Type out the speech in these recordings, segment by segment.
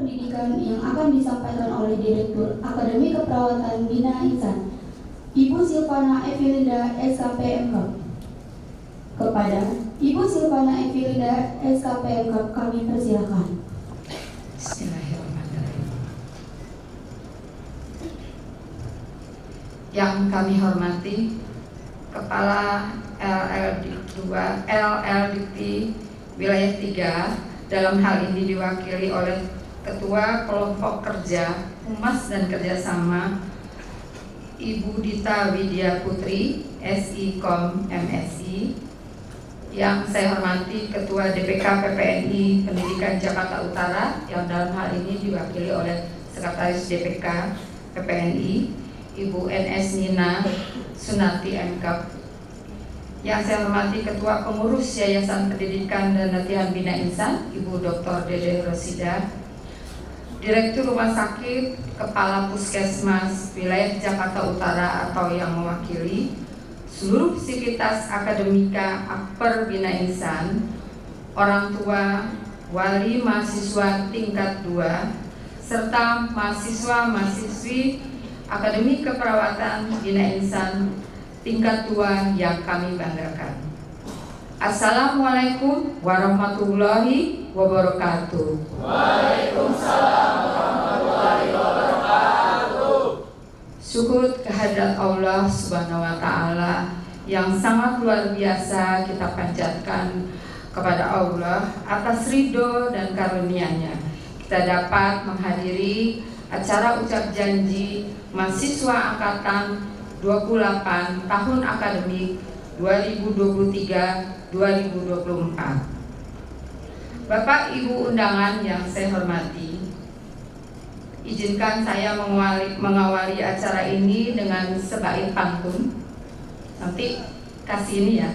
pendidikan yang akan disampaikan oleh Direktur Akademi Keperawatan Bina Insan, Ibu Silvana Evilinda SKPMK. Kepada Ibu Silvana Evilinda SKPMK kami persilakan. Bismillahirrahmanirrahim. Yang kami hormati Kepala LLDT Wilayah 3, dalam hal ini diwakili oleh Ketua Kelompok Kerja Humas dan Kerjasama Ibu Dita Widya Putri, SIKOM MSI. Yang saya hormati Ketua DPK PPNI Pendidikan Jakarta Utara, yang dalam hal ini diwakili oleh Sekretaris DPK PPNI Ibu NS Nina Sunarti MK. Yang saya hormati Ketua Pengurus Yayasan Pendidikan dan Latihan Bina Insan Ibu Dr. Dede Rosida, Direktur Rumah Sakit, Kepala Puskesmas Wilayah Jakarta Utara atau yang mewakili, seluruh sivitas akademika Akper Bina Insan, orang tua, wali mahasiswa tingkat 2, serta mahasiswa-mahasiswi Akademi Keperawatan Bina Insan tingkat 2 yang kami banggakan. Assalamualaikum warahmatullahi wabarakatuh. Waalaikumsalam warahmatullahi wabarakatuh. Syukur kehadirat Allah Subhanahu wa Ta'ala yang sangat luar biasa kita panjatkan kepada Allah atas ridho dan karunia-Nya. Kita dapat menghadiri acara ucap janji mahasiswa angkatan 28 tahun akademik 2023-2024. Bapak Ibu undangan yang saya hormati, izinkan saya mengawali acara ini dengan sebaik pantun. Nanti kasih ini ya,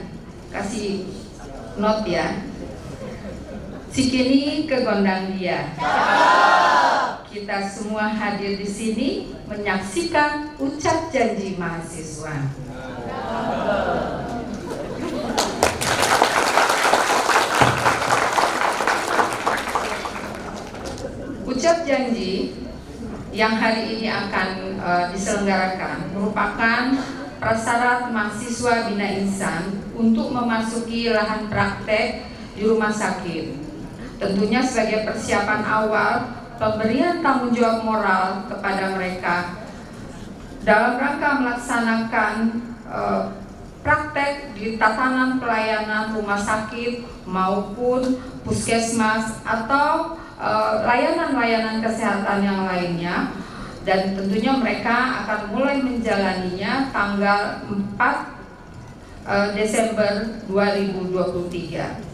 kasih not ya. Sikini ke gondang dia. Kita semua hadir di sini menyaksikan ucap janji mahasiswa. Ucap janji yang hari ini akan diselenggarakan merupakan prasyarat mahasiswa Bina Insan untuk memasuki lahan praktek di rumah sakit. Tentunya sebagai persiapan awal pemberian tanggung jawab moral kepada mereka dalam rangka melaksanakan praktek di tatanan pelayanan rumah sakit maupun puskesmas atau layanan-layanan kesehatan yang lainnya, dan tentunya mereka akan mulai menjalaninya tanggal 4 Desember 2023.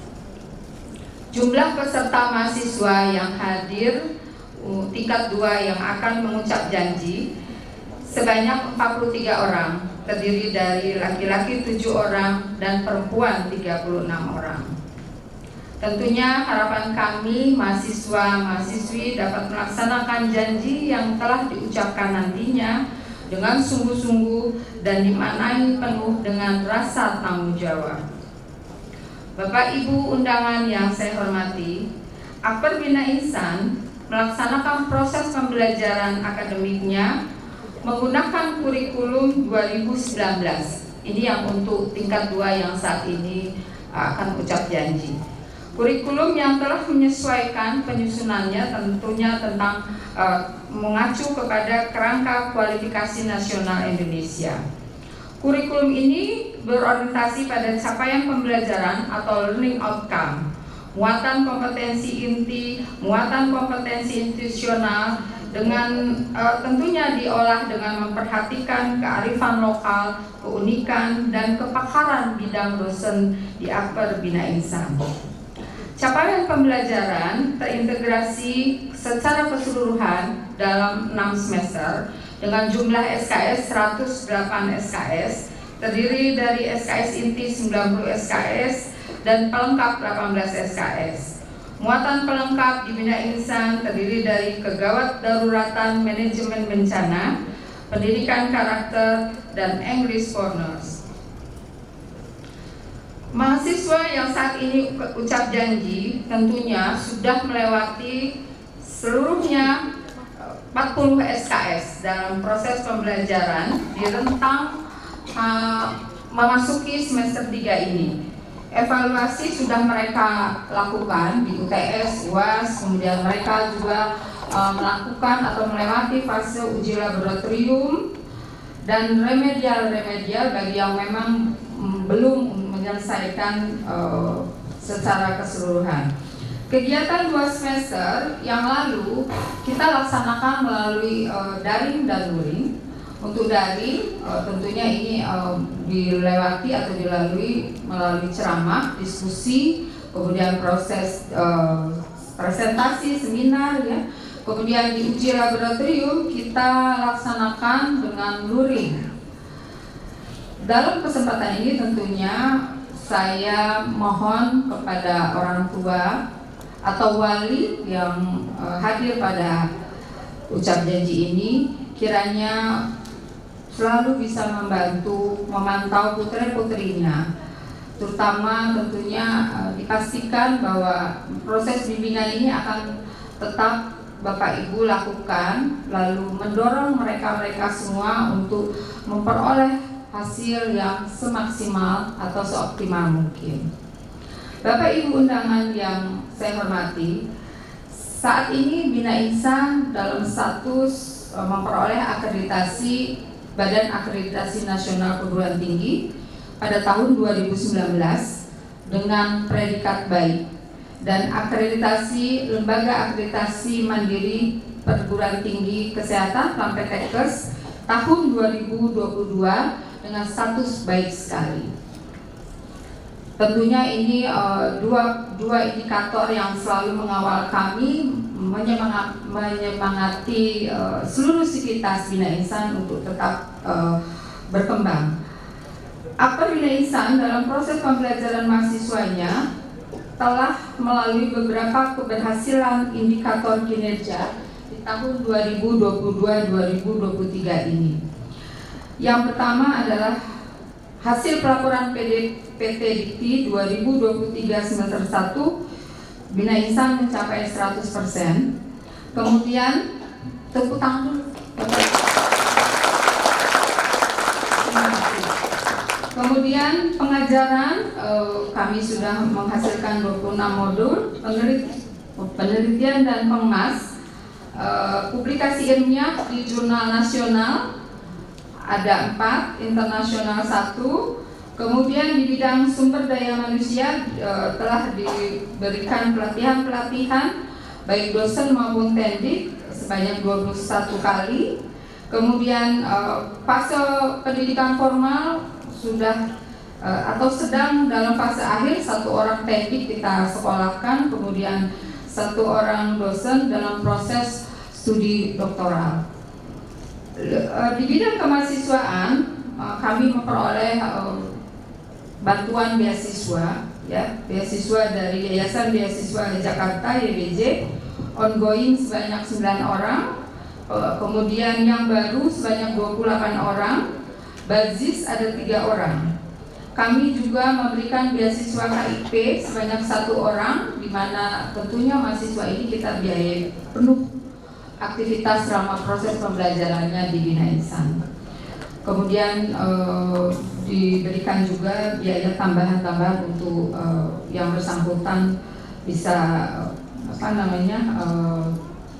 Jumlah peserta mahasiswa yang hadir tingkat 2 yang akan mengucap janji sebanyak 43 orang, terdiri dari laki-laki 7 orang dan perempuan 36 orang. Tentunya harapan kami mahasiswa-mahasiswi dapat melaksanakan janji yang telah diucapkan nantinya dengan sungguh-sungguh dan dimaknai penuh dengan rasa tanggung jawab. Bapak Ibu undangan yang saya hormati, Akper Bina Insan melaksanakan proses pembelajaran akademiknya menggunakan kurikulum 2019. Ini yang untuk tingkat 2 yang saat ini akan ucap janji. Kurikulum yang telah menyesuaikan penyusunannya tentunya tentang mengacu kepada kerangka kualifikasi nasional Indonesia. Kurikulum ini berorientasi pada capaian pembelajaran atau learning outcome, muatan kompetensi inti, muatan kompetensi institusional, dengan tentunya diolah dengan memperhatikan kearifan lokal, keunikan, dan kepakaran bidang dosen di Akper Bina Insan. Capaian pembelajaran terintegrasi secara keseluruhan dalam 6 semester dengan jumlah SKS 108 SKS, terdiri dari SKS inti 90 SKS dan pelengkap 18 SKS. Muatan pelengkap di Bina Insan terdiri dari kegawat daruratan manajemen bencana, pendidikan karakter, dan English Corners. Mahasiswa yang saat ini ucap janji tentunya sudah melewati Seluruhnya 40 SKS dalam proses pembelajaran di rentang memasuki semester 3 ini. Evaluasi sudah mereka lakukan di UTS, UAS, kemudian mereka juga melakukan atau melewati fase uji laboratorium dan remedial bagi yang memang belum menyelesaikan secara keseluruhan. Kegiatan 2 semester yang lalu kita laksanakan melalui daring dan luring. Untuk daring tentunya ini dilewati atau dilalui melalui ceramah, diskusi, kemudian proses presentasi, seminar ya. Kemudian di uji laboratorium kita laksanakan dengan luring. Dalam kesempatan ini tentunya saya mohon kepada orang tua atau wali yang hadir pada ucap janji ini, kiranya selalu bisa membantu memantau putra-putrinya, terutama tentunya dipastikan bahwa proses bimbingan ini akan tetap Bapak Ibu lakukan, lalu mendorong mereka semua untuk memperoleh hasil yang semaksimal atau seoptimal mungkin. Bapak Ibu undangan yang saya hormati, saat ini Bina Insan dalam status memperoleh akreditasi Badan Akreditasi Nasional Perguruan Tinggi pada tahun 2019 dengan predikat baik, dan akreditasi Lembaga Akreditasi Mandiri Perguruan Tinggi Kesehatan Lamptekkes tahun 2022 dengan status baik sekali. Tentunya ini dua indikator yang selalu mengawal kami menyemangati seluruh sivitas Bina Insan untuk tetap berkembang. Akper Bina Insan dalam proses pembelajaran mahasiswanya telah melalui beberapa keberhasilan indikator kinerja di tahun 2022-2023 ini. Yang pertama adalah hasil pelaporan PT Dikti 2023 semester 1 Bina Insan mencapai 100%. Kemudian tepuk tangan dulu. Kemudian pengajaran kami sudah menghasilkan 26 modul penelitian dan pengemas, publikasi ilmiah di jurnal nasional ada 4, internasional 1. Kemudian di bidang sumber daya manusia telah diberikan pelatihan baik dosen maupun tendik sebanyak 21 kali. Kemudian fase pendidikan formal sudah atau sedang dalam fase akhir, 1 orang tendik kita sekolahkan, kemudian 1 orang dosen dalam proses studi doktoral. Di bidang kemahasiswaan kami memperoleh bantuan beasiswa, ya, beasiswa dari Yayasan Beasiswa Jakarta YBJ ongoing sebanyak 9 orang, kemudian yang baru sebanyak 28 orang, Bazis ada 3 orang. Kami juga memberikan beasiswa KIP sebanyak 1 orang, di mana tentunya mahasiswa ini kita biayai penuh aktivitas selama proses pembelajarannya di Bina Insan. Kemudian diberikan juga biaya tambahan untuk yang bersangkutan bisa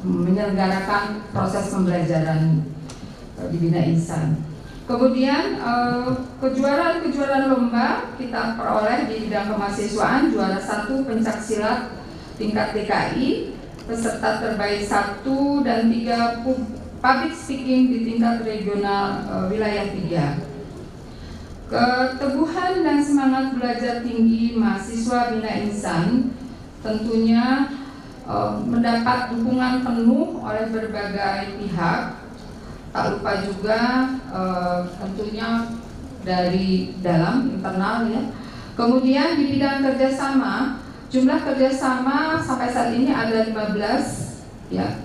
menyelenggarakan proses pembelajaran di Bina Insan. Kemudian kejuaraan lomba kita peroleh di bidang kemahasiswaan, juara 1 pencaksilat tingkat DKI, peserta terbaik 1 dan 3 public speaking di tingkat regional wilayah 3. Keteguhan dan semangat belajar tinggi mahasiswa Bina Insan tentunya mendapat dukungan penuh oleh berbagai pihak. Tak lupa juga tentunya dari dalam internal ya. Kemudian di bidang kerjasama, jumlah kerjasama sampai saat ini ada 15 ya.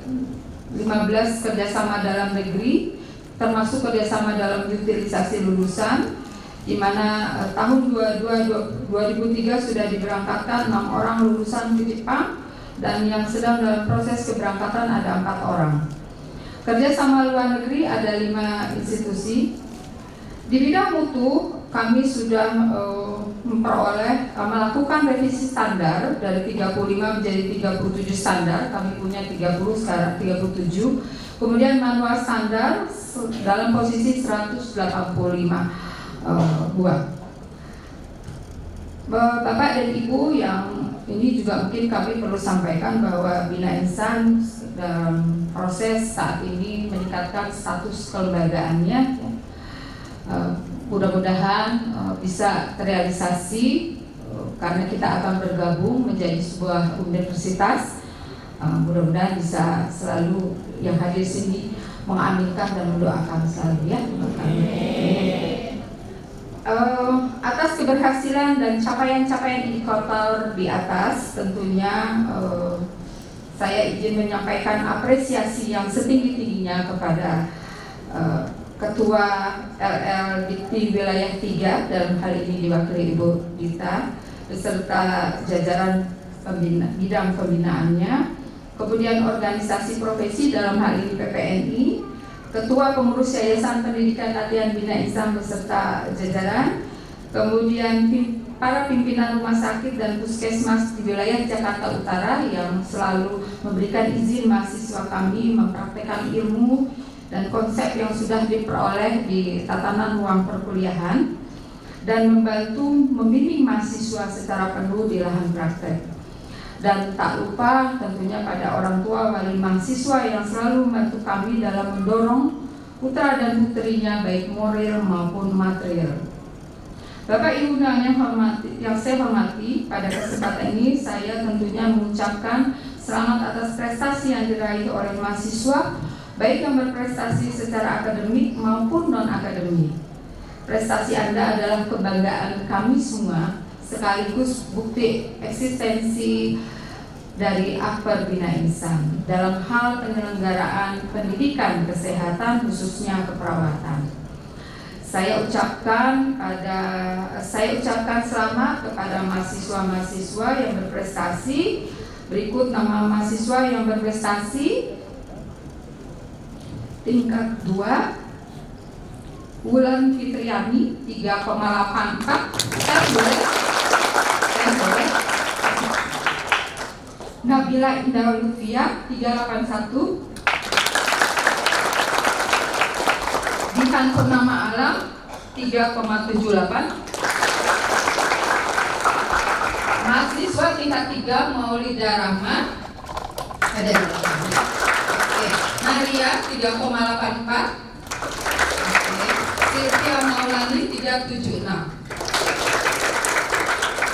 15 kerjasama dalam negeri, termasuk kerjasama dalam utilisasi lulusan, di mana tahun 2003 sudah diberangkatkan 6 orang lulusan di Jepang, dan yang sedang dalam proses keberangkatan ada 4 orang. Kerjasama luar negeri ada 5 institusi. Di bidang mutu kami sudah melakukan revisi standar dari 35 menjadi 37 standar. Kami punya 30, sekarang 37. Kemudian manual standar dalam posisi 185 buah. Bapak dan Ibu, yang ini juga mungkin kami perlu sampaikan bahwa Bina Insan dalam proses saat ini meningkatkan status kelembagaannya. Mudah-mudahan bisa terrealisasi karena kita akan bergabung menjadi sebuah universitas. Mudah-mudahan bisa selalu yang hadir sini mengaminkan dan mendoakan selalu ya. Atas keberhasilan dan capaian-capaian indikator di atas, tentunya saya izin menyampaikan apresiasi yang setinggi-tingginya kepada Ketua LL Dikti Wilayah 3, dalam hal ini diwakili Ibu Dita, beserta jajaran bidang pembinaannya, kemudian organisasi profesi dalam hal ini PPNI, Ketua Pengurus Yayasan Pendidikan Latihan Bina Insan beserta jajaran, kemudian para pimpinan rumah sakit dan puskesmas di wilayah Jakarta Utara yang selalu memberikan izin mahasiswa kami mempraktekkan ilmu dan konsep yang sudah diperoleh di tatanan ruang perkuliahan dan membantu membimbing mahasiswa secara penuh di lahan praktek. Dan tak lupa tentunya pada orang tua wali mahasiswa yang selalu membantu kami dalam mendorong putra dan putrinya baik moral maupun material. Bapak Ibu yang saya hormati, pada kesempatan ini saya tentunya mengucapkan selamat atas prestasi yang diraih oleh mahasiswa, baik yang berprestasi secara akademik maupun non-akademik. Prestasi Anda adalah kebanggaan kami semua, sekaligus bukti eksistensi dari Akbar Bina Insan dalam hal penyelenggaraan pendidikan kesehatan, khususnya keperawatan. Saya ucapkan selamat kepada mahasiswa-mahasiswa yang berprestasi. Berikut nama mahasiswa yang berprestasi. Tingkat 2, Wulan Fitriani 3,84. Saya boleh. Nabila Indah Lutfia 381. Dikan Purnama Alam 3,78. Mahasiswa tingkat 3 Maulida Rahma ada di belakang. Naria 3,84. Sylvia Maulani 376.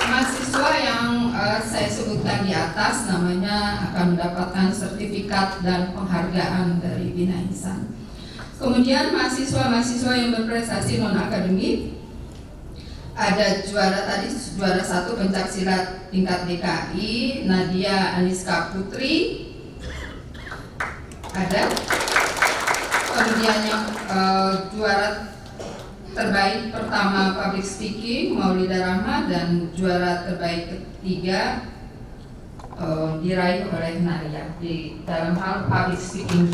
Mahasiswa yang saya sebutkan di atas namanya akan mendapatkan sertifikat dan penghargaan dari Bina Insan. Kemudian mahasiswa-mahasiswa yang berprestasi non-akademik, ada juara 1 pencaksilat tingkat DKI Nadia Aniska Putri. Ada. Kemudian yang juara terbaik pertama public speaking Maulida Rahma, dan juara terbaik ketiga diraih oleh Naria di dalam hal public speaking.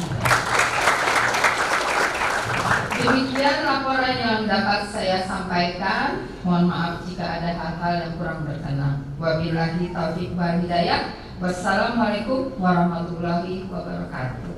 Demikian laporan yang dapat saya sampaikan. Mohon maaf jika ada hal-hal yang kurang berkenan. Wabillahi taufiq wal hidayah. Wassalamualaikum warahmatullahi wabarakatuh.